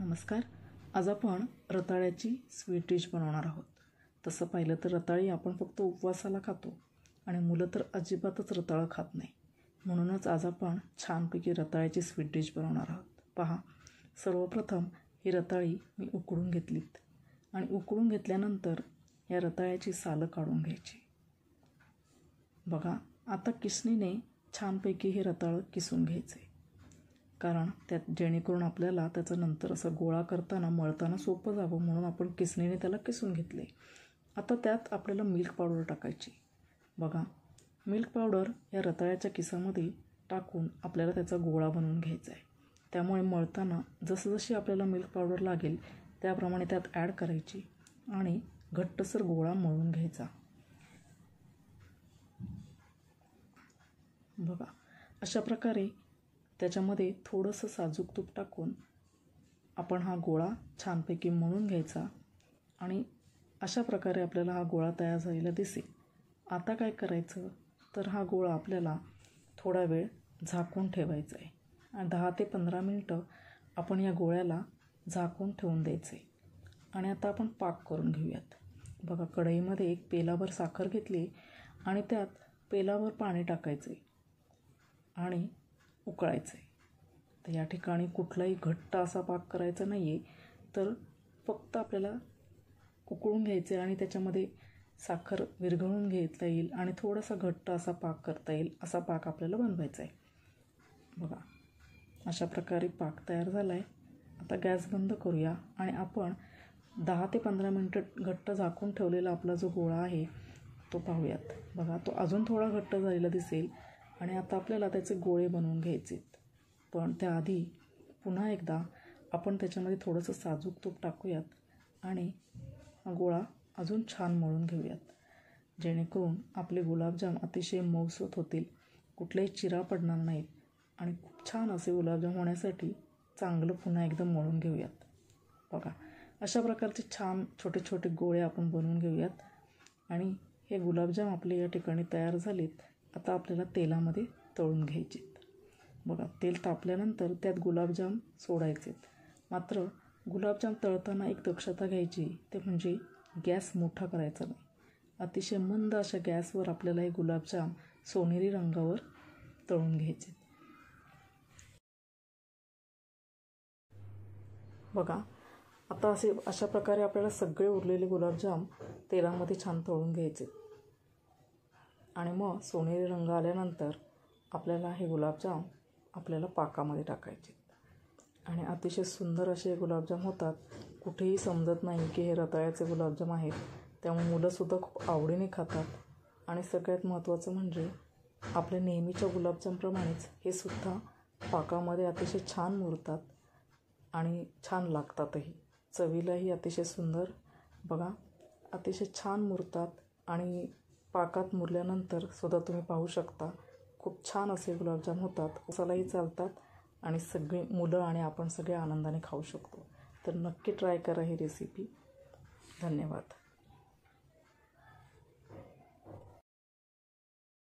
नमस्कार. आज आपण रताळ्याची स्वीट डिश बनवणार आहोत. तसं पाहिलं तर रताळी आपण फक्त उपवासाला खातो आणि मुलं तर अजिबातच रताळं खात नाही. म्हणूनच आज आपण छानपैकी रताळ्याची स्वीट डिश बनवणार आहोत. पहा, सर्वप्रथम ही रताळी मी उकडून घेतलीत आणि उकडून घेतल्यानंतर या रताळ्याची सालं काढून घ्यायची. बघा, आता किसणीने छानपैकी हे रताळं किसून घ्यायचे, कारण त्यात जेणेकरून आपल्याला त्याचं नंतर असं गोळा करताना मळताना सोपं जावं म्हणून आपण किसणीने त्याला किसून घेतले. आता त्यात आपल्याला मिल्क पावडर टाकायची. बघा, मिल्क पावडर या रताळ्याच्या किसामध्ये टाकून आपल्याला त्याचा गोळा बनवून घ्यायचा आहे. त्यामुळे मळताना जसजशी आपल्याला मिल्क पावडर लागेल त्याप्रमाणे त्यात ॲड करायची आणि घट्टसर गोळा मळून घ्यायचा. बघा, अशा प्रकारे त्याच्यामध्ये थोडंसं साजूक तूप टाकून आपण हा गोळा छानपैकी मळून घ्यायचा आणि अशा प्रकारे आपल्याला हा गोळा तयार झालेला दिसेल. आता काय करायचं तर हा गोळा आपल्याला थोडा वेळ झाकून ठेवायचा आहे आणि 10 ते 15 मिनटं आपण या गोळ्याला झाकून ठेवून द्यायचं आहे. आणि आता आपण पाक करून घेऊयात. बघा, कढईमध्ये 1 पेलाभर साखर घेतली आणि त्यात पेलाभर पाणी टाकायचं आहे आणि उकळायचं आहे. तर या ठिकाणी कुठलाही घट्ट असा पाक करायचा नाही आहे, तर फक्त आपल्याला उकळून घ्यायचे आणि त्याच्यामध्ये साखर विरघळून घेता येईल आणि थोडासा घट्ट असा पाक करता येईल असा पाक आपल्याला बनवायचा आहे. बघा, अशा प्रकारे पाक तयार झाला आहे. आता गॅस बंद करूया आणि आपण 10 ते 15 मिनटं घट्ट झाकून ठेवलेला आपला जो गोळा आहे तो पाहूयात. बघा, तो अजून थोडा घट्ट झालेला दिसेल आणि आता आपल्याला त्याचे गोळे बनवून घ्यायचे आहेत. पण त्याआधी पुन्हा एकदा आपण त्याच्यामध्ये थोडंसं साजूक तूप टाकूयात आणि हा गोळा अजून छान मळून घेऊयात, जेणेकरून आपले गुलाबजाम अतिशय मऊसूत होतील, कुठलेही चिरा पडणार नाहीत आणि खूप छान असे गुलाबजाम होण्यासाठी चांगलं पुन्हा एकदम मळून घेऊयात. बघा, अशा प्रकारचे छान छोटे छोटे गोळे आपण बनवून घेऊयात आणि हे गुलाबजाम आपले या ठिकाणी तयार झालेत. आता आपल्याला तेलामध्ये तळून घ्यायचे. बघा, तेल तापल्यानंतर त्यात गुलाबजाम सोडायचे. मात्र गुलाबजाम तळताना एक दक्षता घ्यायची, ते म्हणजे गॅस मोठा करायचा नाही. अतिशय मंद अशा गॅसवर आपल्याला हे गुलाबजाम सोनेरी रंगावर तळून घ्यायचे. बघा, आता अशा प्रकारे आपल्याला सगळे उरलेले गुलाबजाम तेलामध्ये छान तळून घ्यायचे आणि मग सोनेरी रंग आल्यानंतर आपल्याला हे गुलाबजाम आपल्याला पाकामध्ये टाकायचे आणि अतिशय सुंदर असे गुलाबजाम होतात. कुठेही समजत नाही की हे रताळ्याचे गुलाबजाम आहेत. त्यामुळे मुलंसुद्धा खूप आवडीने खातात आणि सगळ्यात महत्त्वाचं म्हणजे आपल्या नेहमीच्या गुलाबजामप्रमाणेच हे सुद्धा पाकामध्ये अतिशय छान मुरतात आणि छान लागतातही. चवीलाही अतिशय सुंदर. बघा, अतिशय छान मुरतात आणि पाकात मुरल्यानंतर सुद्धा तुम्ही पाहू शकता खूप छान असे गुलाबजाम होतात. उपवासालाही चालतात आणि सगळी मुलं आणि आपण सगळे आनंदाने खाऊ शकतो. तर नक्की ट्राय करा ही रेसिपी. धन्यवाद.